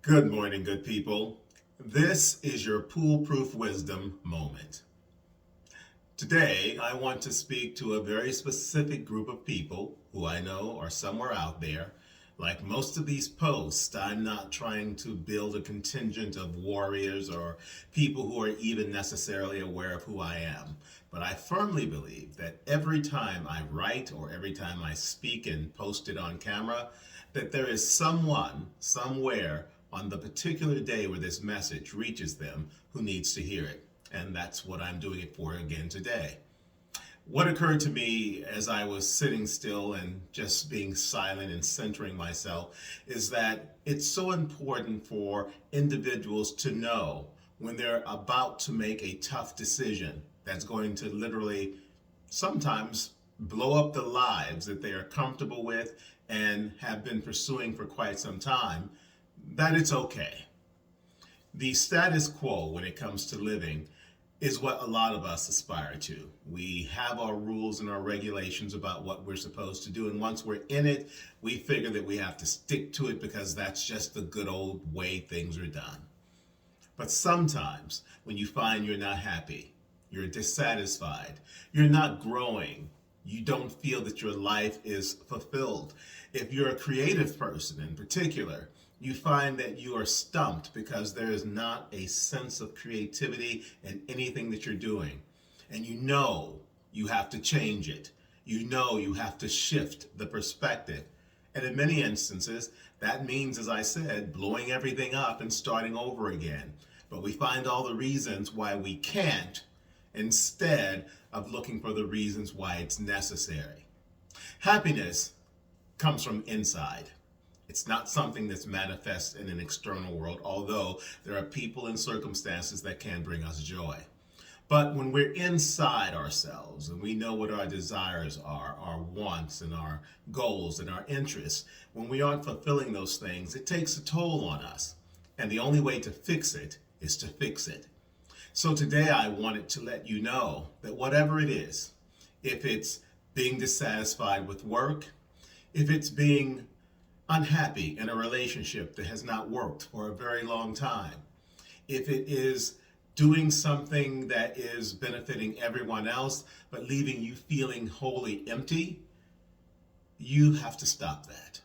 Good morning, good people. This is your Poolproof Wisdom moment. Today, I want to speak to a very specific group of people who I know are somewhere out there. Like most of these posts, I'm not trying to build a contingent of warriors or people who are even necessarily aware of who I am. But I firmly believe that every time I write or every time I speak and post it on camera, that there is someone, somewhere, on the particular day where this message reaches them who needs to hear it. And that's what I'm doing it for again today. What occurred to me as I was sitting still and just being silent and centering myself is that it's so important for individuals to know when they're about to make a tough decision that's going to literally sometimes blow up the lives that they are comfortable with and have been pursuing for quite some time, that it's okay. The status quo when it comes to living is what a lot of us aspire to. We have our rules and our regulations about what we're supposed to do, and once we're in it, we figure that we have to stick to it because that's just the good old way things are done. But sometimes when you find you're not happy, you're dissatisfied, you're not growing, you don't feel that your life is fulfilled. If you're a creative person in particular, you find that you are stumped because there is not a sense of creativity in anything that you're doing. And you know you have to change it. You know you have to shift the perspective. And in many instances, that means, as I said, blowing everything up and starting over again. But we find all the reasons why we can't instead of looking for the reasons why it's necessary. Happiness comes from inside. It's not something that's manifest in an external world, although there are people and circumstances that can bring us joy. But when we're inside ourselves and we know what our desires are, our wants and our goals and our interests, when we aren't fulfilling those things, it takes a toll on us. And the only way to fix it is to fix it. So today I wanted to let you know that whatever it is, if it's being dissatisfied with work, if it's being unhappy in a relationship that has not worked for a very long time, if it is doing something that is benefiting everyone else but leaving you feeling wholly empty, you have to stop that.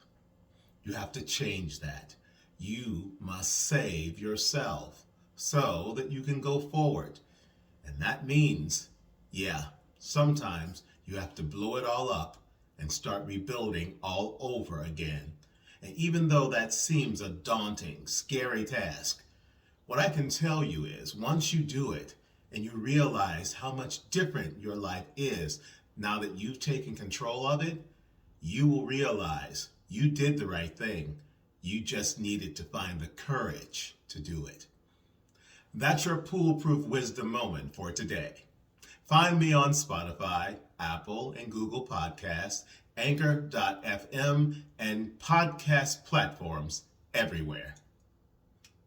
You have to change that. You must save yourself so that you can go forward. And that means, sometimes you have to blow it all up and start rebuilding all over again. And even though that seems a daunting, scary task, what I can tell you is once you do it and you realize how much different your life is now that you've taken control of it, you will realize you did the right thing. You just needed to find the courage to do it. That's your Poolproof Wisdom moment for today. Find me on Spotify, Apple, and Google Podcasts, Anchor.fm, and podcast platforms everywhere.